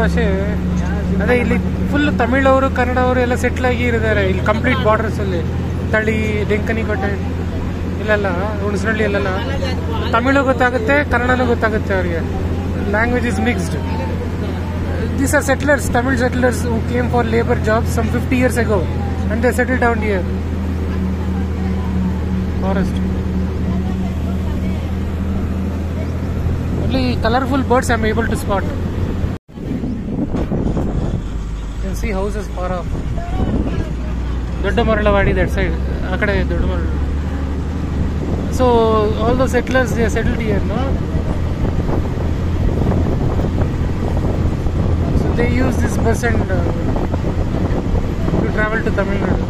ಭಾಷೆ. ಅದೇ ಇಲ್ಲಿ ಫುಲ್ ತಮಿಳವರು ಕನ್ನಡವರು ಎಲ್ಲ ಸೆಟ್ಲ್ ಆಗಿ ಇರಿದ್ದಾರೆ ಇಲ್ಲಿ ಕಂಪ್ಲೀಟ್ ಬಾರ್ಡರ್ಸಲ್ಲಿ. ತಳಿ, ಡೆಂಕನಿಕೋಟೆ ಇಲ್ಲೆಲ್ಲ, ಹುಣಸನಹಳ್ಳಿ ಅಲ್ಲೆಲ್ಲ ತಮಿಳು ಗೊತ್ತಾಗುತ್ತೆ, ಕನ್ನಡನೂ ಗೊತ್ತಾಗುತ್ತೆ ಅವರಿಗೆ. Language is mixed. These are settlers, Tamil settlers who came for labor jobs some 50 years ago and they settled down here. Forest. Only colorful birds I am able to spot. You can see houses far off. Dodda Maralavadi that side. Akade Dodda Maralavadi. So all the settlers, they are settled here, no? They use this bus and to travel to Tamil Nadu.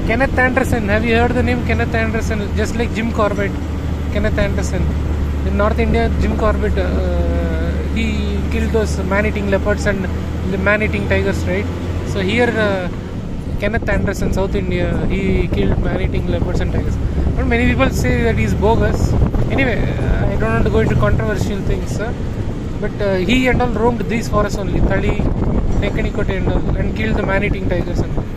Kenneth Anderson, have you heard the name Kenneth Anderson? Just like Jim Corbett, Kenneth Anderson. In North India, Jim Corbett, he killed those man-eating leopards and man-eating tigers, right? So here, Kenneth Anderson, South India, he killed man-eating leopards and tigers. But many people say that he's bogus. Anyway, I don't want to go into controversial things, but he and all roamed these forests only, Thali, Nekkanikote and all, and killed the man-eating tigers and all.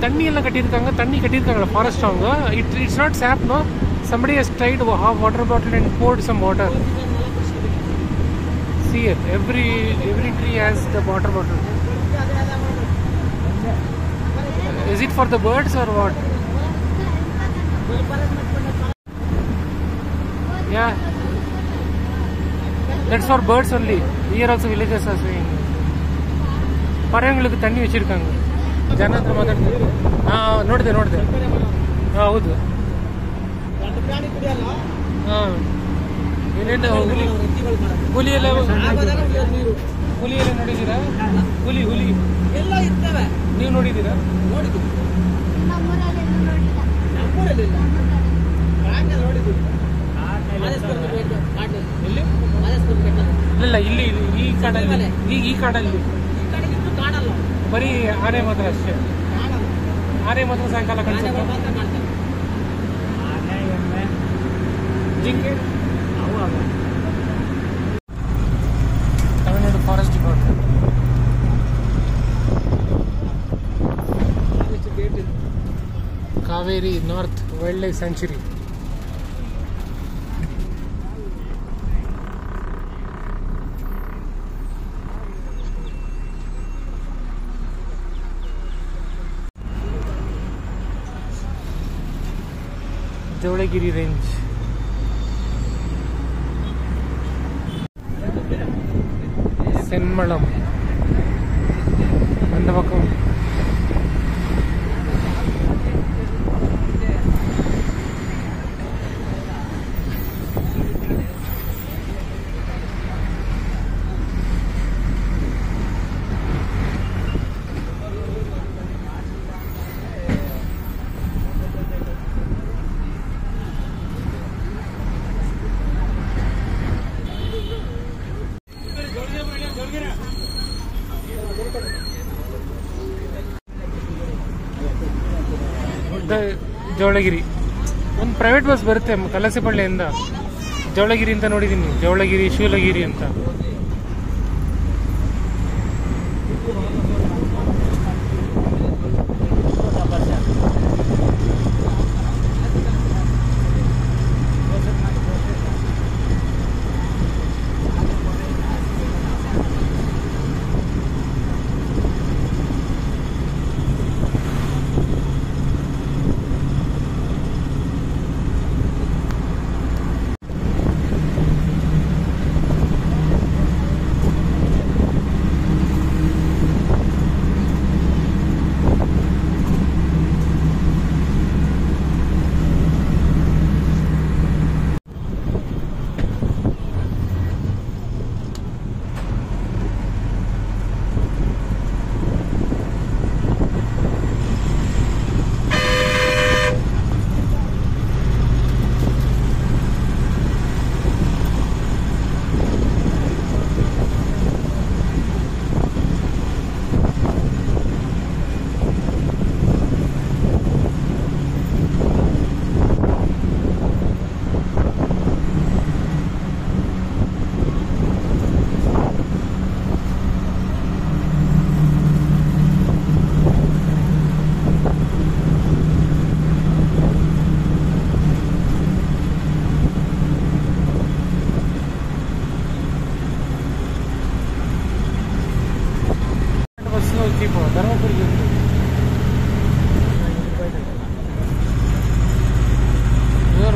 Tanni ella kattirukanga, tanni kattirukanga forest avanga. It's not sap, no. Somebody has tried half water bottle and poured some water. See it, every tree has the water bottle. Is it for the birds or what? Yeah, that's for birds only. Here also villagers are saying. ಪರಂಗಳಿಗೆ ತಣ್ಣಿ ವச்சிருக்காங்க. ಜನ ಹತ್ರ ಮಾತಾಡ್ತಾರೆ. ನೋಡಿದೆ. ಹೌದು. ಏನೇನು ಹುಲಿ ಎಲ್ಲ ನೋಡಿದ್ದೀರಾ? ಹುಲಿ ಎಲ್ಲ ಇರ್ತವೆ. ನೀವು ನೋಡಿದ್ದೀರಾ? ಇಲ್ಲ, ಇಲ್ಲಿ ಈ ಕಾಡಲ್ಲಿ ಬರೀ ಆನೆ ಮಾತ್ರ ಅಷ್ಟೇ. ಆನೆ ಮಾತ್ರ ಸಾಯಂಕಾಲ ಕಾಣಿಸುತ್ತೆ. ಜಿಂಕೆ Tamil Nadu forest department. Kaveri north wildlife sanctuary. Jolagiri range. சென்மளம் அந்த பக்கம். ಜವಳಗಿರಿ ಒಂದು ಪ್ರೈವೇಟ್ ಬಸ್ ಬರುತ್ತೆ ಕಲಸೆಪಳ್ಳಿಯಿಂದ. ಜವಳಗಿರಿ ಅಂತ ನೋಡಿದ್ದೀನಿ, ಜವಳಗಿರಿ, ಶೂಲಗಿರಿ ಅಂತ.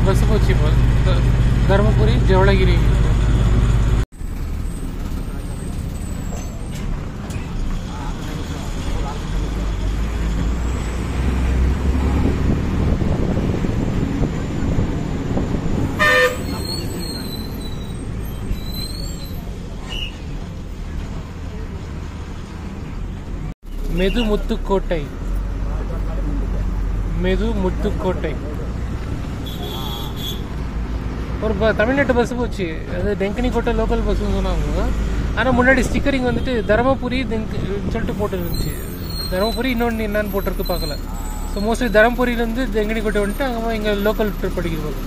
ஒரு பஸ் போச்சு இப்போ தருமபுரி ஜவளகிரி. மெதுமுத்துக்கோட்டை ஒரு தமிழ்நாட்டு பஸ் போச்சு. அது டெங்கனி கோட்டை லோக்கல் பஸ்ன்னு சொன்னாங்க. ஆனால் முன்னாடி ஸ்டிக்கரிங் வந்துட்டு தருமபுரி சொல்லிட்டு போட்டுருந்துச்சு. தருமபுரி இன்னொன்று என்னன்னு போட்டிருக்கு பார்க்கல. ஸோ மோஸ்ட்லி தருமபுரியிலேருந்து டெங்கனி கோட்டை வந்துட்டு அங்கே இங்கே லோக்கல் ட்ரிப் அடிக்கிறது.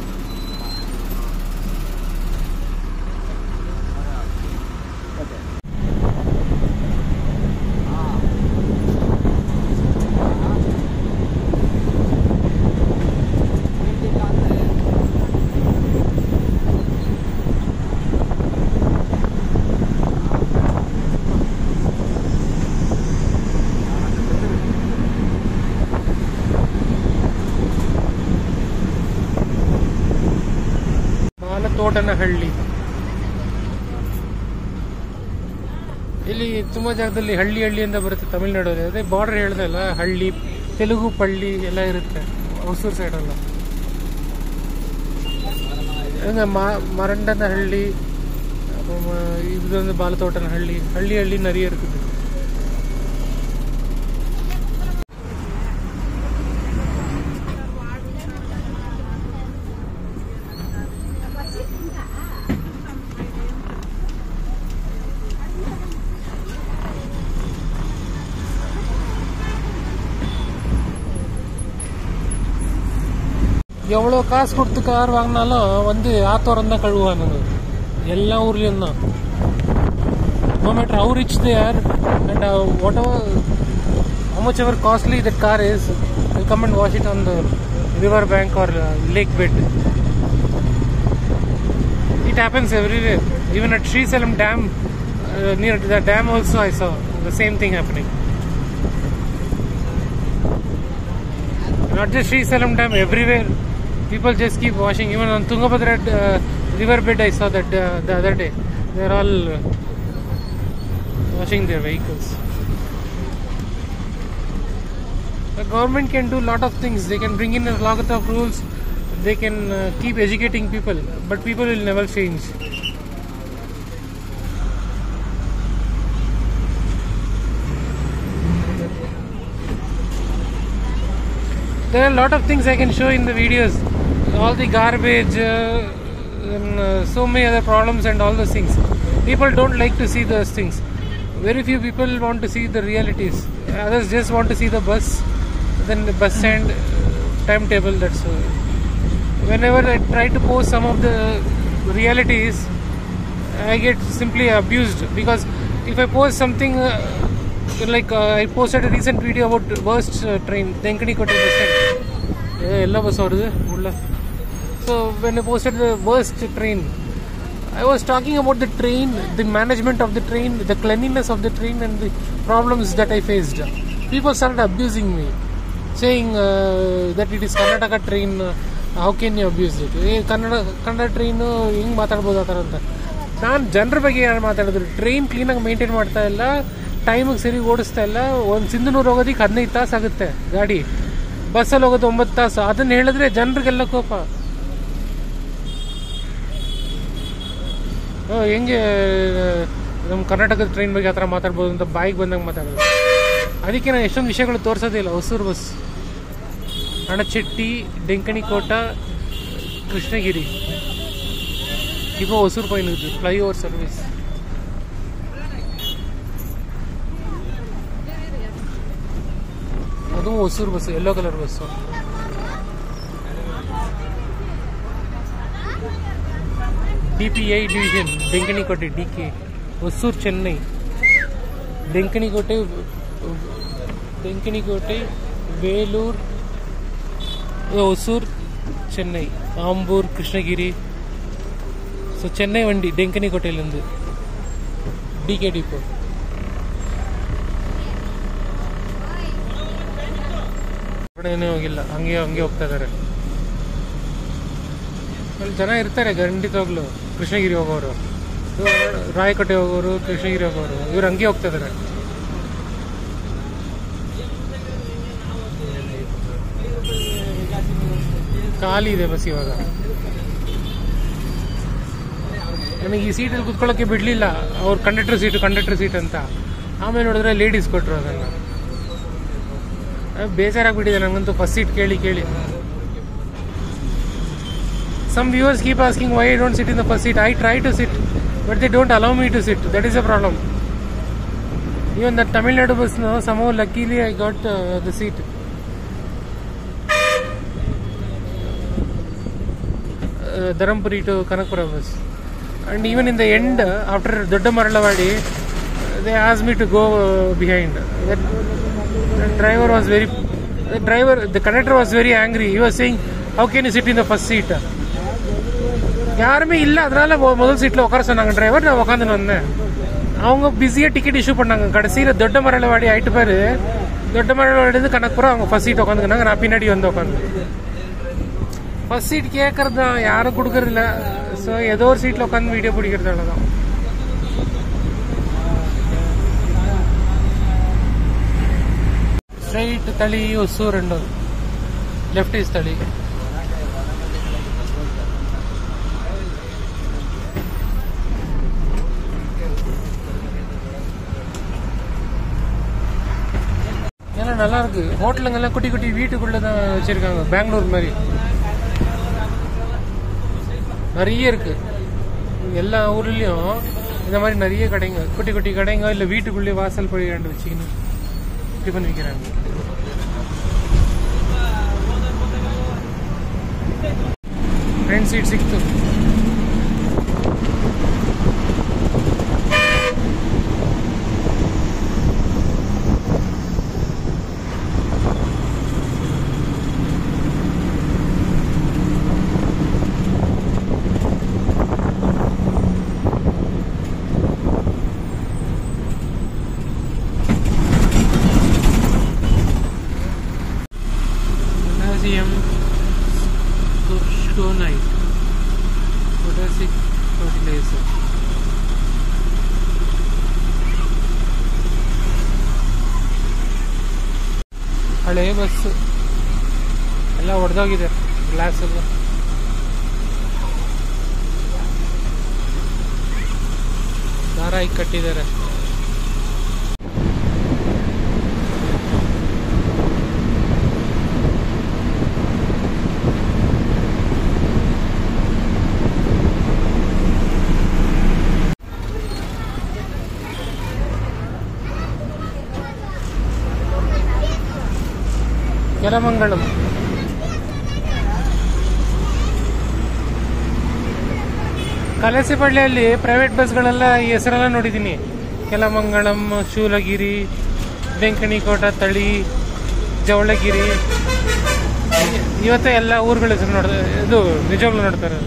ತೋಟನಹಳ್ಳಿ. ಇಲ್ಲಿ ತುಂಬ ಜಾಗದಲ್ಲಿ ಹಳ್ಳಿ ಅಂತ ಬರುತ್ತೆ ತಮಿಳ್ನಾಡಲ್ಲಿ. ಅದೇ ಬಾರ್ಡರ್ ಹೇಳ್ದಲ್ಲ, ಹಳ್ಳಿ ತೆಲುಗು ಪಳ್ಳಿ ಎಲ್ಲ ಇರುತ್ತೆ ಹೊಸೂರು ಸೈಡಲ್ಲ. மரண்டனஹள்ளி, இது வந்து பாலத்தோட்டனஹள்ளி. ஹள்ளி நிறைய இருக்குது. எவ்வளோ காசு கொடுத்து கார் வாங்கினாலும் வந்து ஆத்தோரம் தான் கழுவானுங்க எல்லா ஊர்லேயும் தான். No matter how rich they are and whatever how much ever costly that car is, will come and wash it on the river bank or lake bed. It happens everywhere. Even at Srisalam Dam, near the dam also I saw the same thing happening. Not just Srisalam Dam, everywhere people just keep washing. Even on Tungabhadra river bed I saw that the other day. They are all washing their vehicles. The government can do a lot of things. They can bring in a lot of rules. They can keep educating people, but people will never change. There are a lot of things I can show in the videos. All the garbage, and so many other problems and all those things. People don't like to see those things. Very few people want to see the realities. Others just want to see the bus, then the bus stand timetable. That's all. Whenever I try to post some of the realities, I get simply abused, because if I post something like I posted a recent video about worst train, Denkani Kotte bus stand. Ella bus orudu ulla. So when I posted the worst train, I was talking about the train, the management of the train, the cleanliness of the train, and the problems that I faced. People started abusing me, saying that it is Karnataka train. How can you abuse it? Kannada train ಹಿಂಗೆ ಮಾತಾಡ್ಬೋದು ಆ ಥರ ಅಂತ. ನಾನು ಜನರ ಬಗ್ಗೆ ಯಾರು ಮಾತಾಡಿದ್ರು? ಟ್ರೈನ್ ಕ್ಲೀನಾಗಿ ಮೇಂಟೈನ್ ಮಾಡ್ತಾ ಇಲ್ಲ, ಟೈಮಿಗೆ ಸರಿ ಓಡಿಸ್ತಾ ಇಲ್ಲ. ಒಂದು ಸಿಂಧನೂರು ಹೋಗೋದಕ್ಕೆ 15 ತಾಸು ಆಗುತ್ತೆ ಗಾಡಿ, ಬಸ್ಸಲ್ಲಿ ಹೋಗೋದು 9 ತಾಸು. ಅದನ್ನು ಹೇಳಿದ್ರೆ ಜನರಿಗೆಲ್ಲ ಕೋಪ. ಹೆಂಗೆ ನಮ್ಮ ಕರ್ನಾಟಕದ ಟ್ರೈನ್ ಬಗ್ಗೆ ಆ ಥರ ಮಾತಾಡ್ಬೋದು ಅಂತ ಬಾಯಿಗೆ ಬಂದಂಗೆ ಮಾತಾಡೋದು. ಅದಕ್ಕೆ ನಾನು ಎಷ್ಟೊಂದು ವಿಷಯಗಳು ತೋರಿಸೋದೇ ಇಲ್ಲ. ಹೊಸೂರು ಬಸ್, ಅಣಚೆಟ್ಟಿ, ಡೆಂಕಣಿಕೋಟ, ಕೃಷ್ಣಗಿರಿ, இப்போ ஒசூர் போயிருக்கு ஃப்ளைஓவர் சர்வீஸ். அதுவும் ஒசூர் பஸ், எல்லோ கலர் பஸ்ஸும். டிபிஐ டிவிஷன் டெங்கனிக்கோட்டை டிகே, ஒசூர் சென்னை, டெங்கனிக்கோட்டை வேலூர், ஒசூர் சென்னை, ஆம்பூர், கிருஷ்ணகிரி. ஸோ சென்னை வண்டி டெங்கனிಕೋಟೆயிலிருந்து டிகே டிಪೋ. ಏನೂ ಹೋಗಿಲ್ಲ, ಹಂಗೆ ಹೋಗ್ತಾ ಇದ್ದಾರೆ. ಅಲ್ಲಿ ಜನ ಇರ್ತಾರೆ ಖಂಡಿತವಾಗ್ಲು. ಕೃಷ್ಣಗಿರಿ ಹೋಗೋರು, ರಾಯಕೋಟೆ ಹೋಗೋರು, ಕೃಷ್ಣಗಿರಿ ಹೋಗೋರು, ಇವ್ರು ಹಂಗೆ ಹೋಗ್ತಾ ಇದಾರೆ. ಖಾಲಿ ಇದೆ ಬಸ್ ಇವಾಗ. ನನಗೆ ಈ ಸೀಟಲ್ಲಿ ಕುತ್ಕೊಳ್ಳೋಕ್ಕೆ ಬಿಡಲಿಲ್ಲ ಅವ್ರು, ಕಂಡಕ್ಟರ್ ಸೀಟ್ ಅಂತ. ಆಮೇಲೆ ನೋಡಿದ್ರೆ ಲೇಡೀಸ್ ಕೊಟ್ಟರು ಅದನ್ನು. ಬೇಜಾರಾಗ್ಬಿಟ್ಟಿದೆ ನನಗಂತೂ ಫಸ್ಟ್ ಸೀಟ್ ಕೇಳಿ ಕೇಳಿ. Some viewers keep asking why I don't sit in the first seat. I try to sit, but they don't allow me to sit. That is a problem. Even the Tamil Nadu bus, no, somehow luckily I got the seat. Dharampuri to Kanakpura bus. And even in the end, after Dodda Maralavadi, they asked me to go behind. The conductor was very angry. He was saying, how can you sit in the first seat? யாருமே இல்லை, அதனால முதல் சீட்டில் உட்கார சொன்னாங்க driver. நான் உட்காந்துன்னு வந்தேன். அவங்க பிஸியாக டிக்கெட் இஷ்யூ பண்ணாங்க. கடைசியில் தொட்ட மரளவாடி ஆயிட்டு பேர், தொட்ட மரளவாடிலேருந்து கணக்குப்புறம் அவங்க ஃபர்ஸ்ட் சீட் உட்காந்துக்கினாங்க. நான் பின்னாடி வந்து உட்காந்து ஃபர்ஸ்ட் சீட் கேட்கறது தான், யாரும் கொடுக்கறதில்ல. ஸோ ஏதோ ஒரு சீட்டில் உட்காந்து வீடியோ பிடிக்கிறதால தான். ಸ್ಟ್ರೈಟ್ ತಳಿ ಹೊಸೂರು ಅಂಡ್ ಲೆಫ್ಟ್ ಈಸ್ ತಳಿ. எல்லாம் நல்லா இருக்கு. ஹோட்டலுங்கெல்லாம் குட்டி குட்டி வீட்டுக்குள்ள தான் வச்சிருக்காங்க, பெங்களூர் மாதிரி. நிறைய இருக்கு எல்லா ஊர்லயும் இந்த மாதிரி நிறைய கடைங்க, குட்டி குட்டி கடைங்க, இல்லை வீட்டுக்குள்ளேயே வாசல் படி ரெண்டு வச்சுக்கணும் டிஃபன் விற்கிறாங்க. ಫ್ರಂಟ್ ಸೀಟ್ ಸಿಕ್ತು. Stonight potassic fertilizer. ಹಳೆ ಬಸ್ ಎಲ್ಲ ಒಡೆದೋಗಿದೆ, ಗ್ಲಾಸ್ ಎಲ್ಲ. ದಾರ ಈಗ ಕಟ್ಟಿದ್ದಾರೆ. ಕೆಲಮಂಗಳಂ ಕಲಸಿಪಳ್ಳಿಯಲ್ಲಿ ಪ್ರೈವೇಟ್ ಬಸ್ಗಳೆಲ್ಲ ಈ ಹೆಸರೆಲ್ಲ ನೋಡಿದ್ದೀನಿ. ಕೆಲಮಂಗಳಂ, ಶೂಲಗಿರಿ, ವೆಂಕಣಿಕೋಟ, ತಳಿ, ಜವಳಗಿರಿ, ಇವತ್ತೇ ಎಲ್ಲ ಊರುಗಳ ಹೆಸರು ಇದು ನಿಜವಾಗ್ಲೂ ನೋಡ್ತಾರೆ.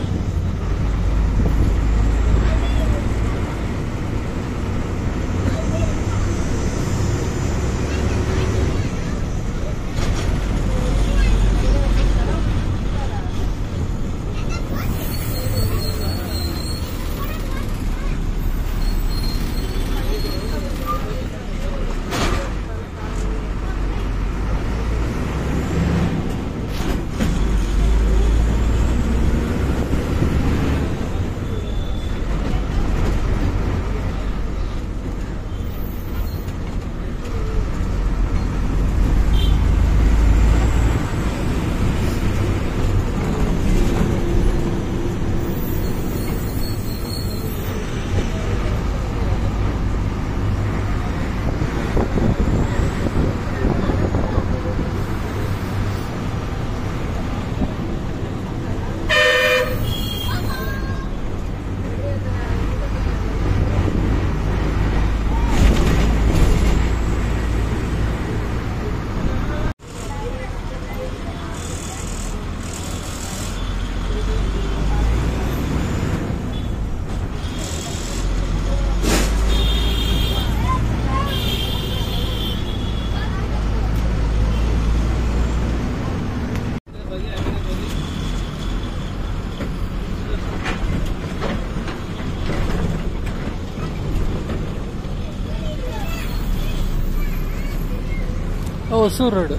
ಹೊಸೂರು ರೋಡ್,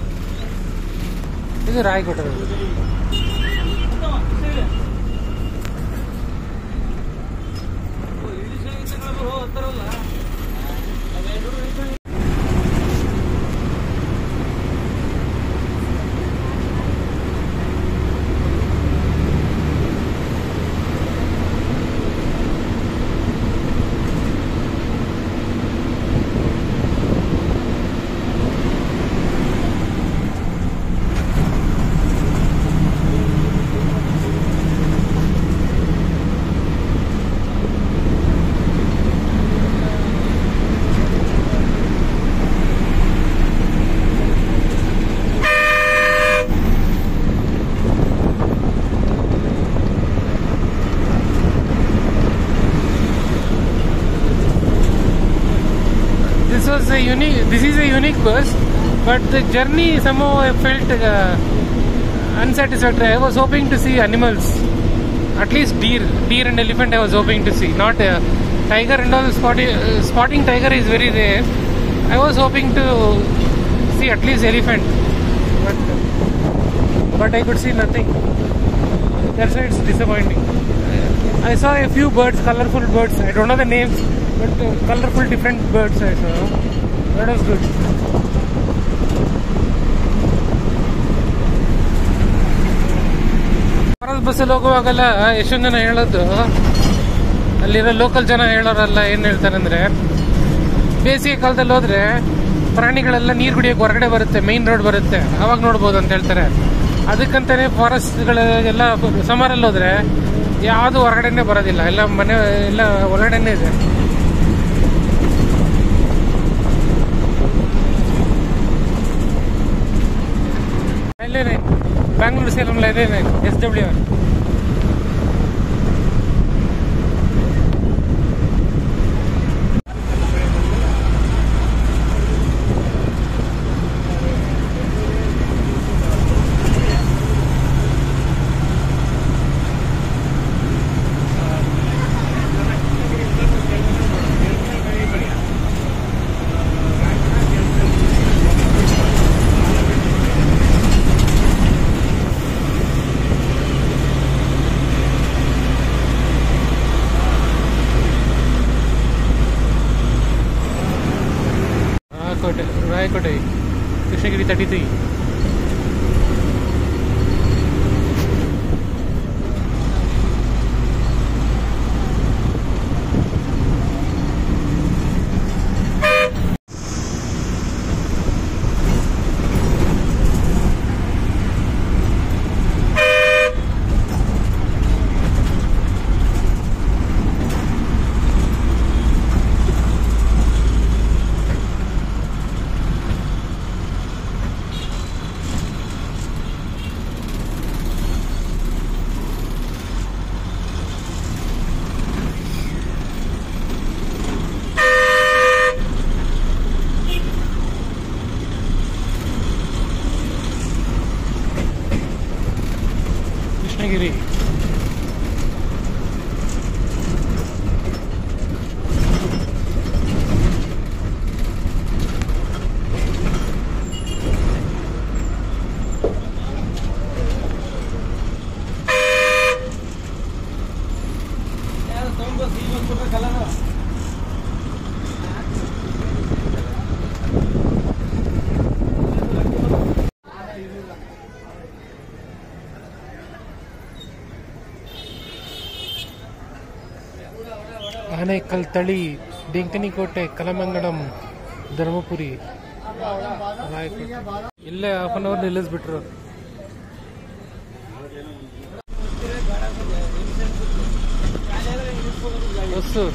ಇದು Rayakote road. This is a unique bus, but the journey somehow I felt unsatisfactory. I was hoping to see animals, at least deer and elephant. I was hoping to see, not tiger and all. Spotting tiger is very rare. I was hoping to see at least elephant, but I could see nothing. That's why it's disappointing. I saw a few birds, colorful birds. I don't know the names, but colorful different birds I saw. That was good. Bharat ಬಸ್ಸಲ್ಲಿ ಹೋಗುವಾಗೆಲ್ಲ ಎಷ್ಟೊಂದು ಜನ ಹೇಳೋದು, ಅಲ್ಲಿರೋ local ಜನ ಹೇಳೋರಲ್ಲ ಏನು ಹೇಳ್ತಾರೆ ಅಂದರೆ, ಬೇಸಿಗೆ ಕಾಲದಲ್ಲಿ ಹೋದ್ರೆ ಪ್ರಾಣಿಗಳೆಲ್ಲ ನೀರು ಕುಡಿಯೋಕೆ ಹೊರಗಡೆ ಬರುತ್ತೆ, ಮೇನ್ ರೋಡ್ ಬರುತ್ತೆ, ಅವಾಗ ನೋಡ್ಬೋದು ಅಂತ ಹೇಳ್ತಾರೆ. ಅದಕ್ಕಂತಾನೆ ಫಾರೆಸ್ಟ್ಗಳೆಲ್ಲ ಸಮರಲ್ಲಿ ಹೋದ್ರೆ ಯಾವುದು ಹೊರಗಡೆನೆ ಬರೋದಿಲ್ಲ, ಎಲ್ಲ ಮನೆ ಎಲ್ಲ ಹೊರಗಡೆನೇ ಇದೆ. Bangalore Salem Line SWR. Rayakote Krishnagiri 33. Krishnagiri Anekal ತಳಿ, ಡೆಂಕನಿಕೋಟೆ, ಕಲಮಂಗಡಂ, ಧರ್ಮಪುರಿ, ಇಲ್ಲೇ ಹಾಫ್ ಅನ್ ಅವರ್ ನಿಲ್ಲಿಸ್ಬಿಟ್ರು. ಹೊಸೂರು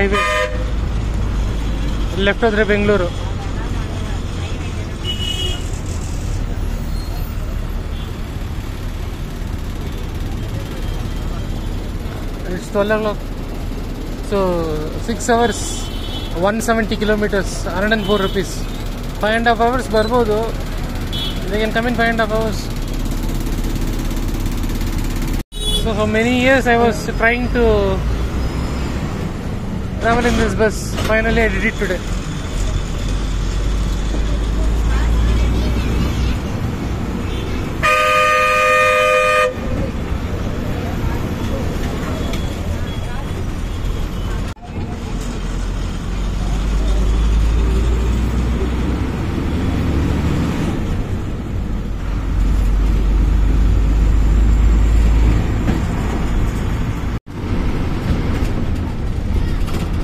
highway. Left ಹೋದ್ರೆ Bengaluru. It's 12 o'clock. So 6 hours, 170 kilometers, 104 rupees. 5.5 hours ಬರ್ಬೋದು. They can come in 5.5 hours. So for many years I was trying to travel in this bus. Finally I did it today.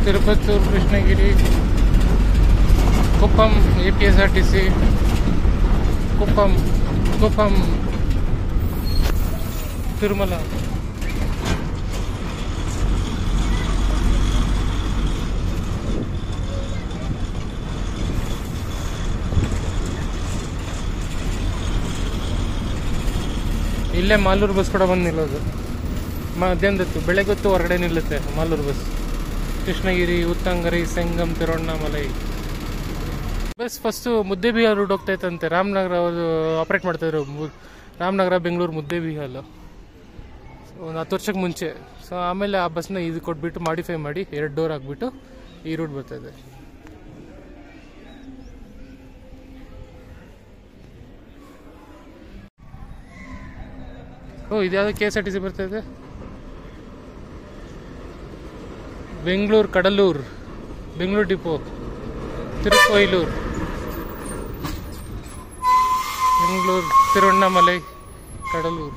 Tirupattur, Krishnagiri, Kuppam, APSRTC, Kuppam, Tirumala. ಇಲ್ಲೇ Malur bus ಕೂಡ ಬಂದು ನಿಲ್ಲೋದು. ಮಧ್ಯಾಹ್ನದತ್ತು, ಬೆಳಗ್ಗೆತ್ತು ಹೊರಗಡೆ ನಿಲ್ಲುತ್ತೆ Malur bus. Krishnagiri, Uthangarai, Sangam, Tiruvannamalai. Bus first Muddebihal route ಹೋಗ್ತಾ ಇತ್ತಂತೆ. ರಾಮನಗರ ಅವರು operate ಮಾಡ್ತಾಯಿದ್ರು. ರಾಮನಗರ, ಬೆಂಗಳೂರು, ಮುದ್ದೇಬಿಹಾಲ್ ಒಂದು 10 ವರ್ಷಕ್ಕೆ ಮುಂಚೆ. ಸೊ ಆಮೇಲೆ ಆ ಬಸ್ನ ಇದು ಕೊಟ್ಬಿಟ್ಟು ಮಾಡಿಫೈ ಮಾಡಿ 2 ಡೋರ್ ಹಾಕ್ಬಿಟ್ಟು ಈ ರೂಟ್ ಬರ್ತಾಯಿದೆ. ಇದ್ಯಾವುದು KSRTC ಬರ್ತಾಯಿದೆ. ಬೆಂಗಳೂರು ಕಡಲೂರು, ಬೆಂಗಳೂರು ಡಿಪೋ, ತಿರುಕೊಯ್ಲೂರು, ಬೆಂಗಳೂರು, ತಿರುವಣ್ಣಾಮಲೈ, ಕಡಲೂರು.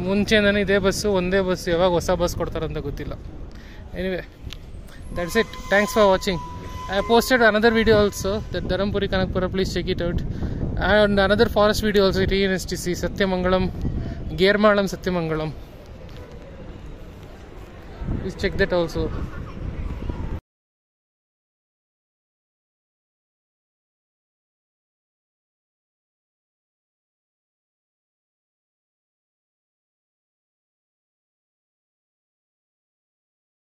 ಮುಂಚೆನೇ ಇದೇ ಬಸ್ಸು, ಒಂದೇ ಬಸ್. ಯಾವಾಗ ಹೊಸ ಬಸ್ ಕೊಡ್ತಾರಂತ ಗೊತ್ತಿಲ್ಲ. Anyway, that's it. Thanks for watching. I posted another video also, that Dharampuri Kanakpura, please check it out. And another forest video also, TNSTC, Satyamangalam, Germalam Satyamangalam. Please check that also.